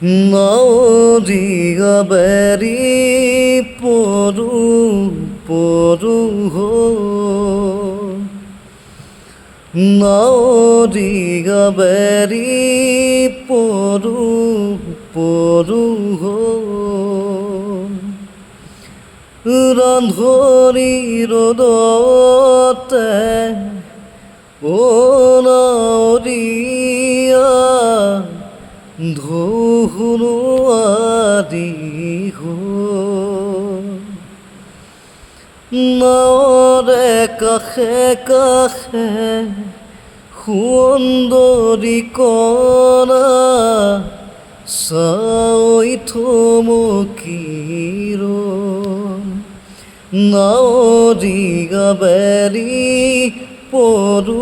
নাৱৰীয়া বেৰি পৰো নাৱৰীয়া বেৰি পৰো ৰান্ধনি ৰ'দতে নাৱৰীয়া ধুনুৱা দিহ নাৱৰে কাষে কাষে সুন্দৰী কণা চাই থমকি নাৱৰীয়া বেৰি পৰো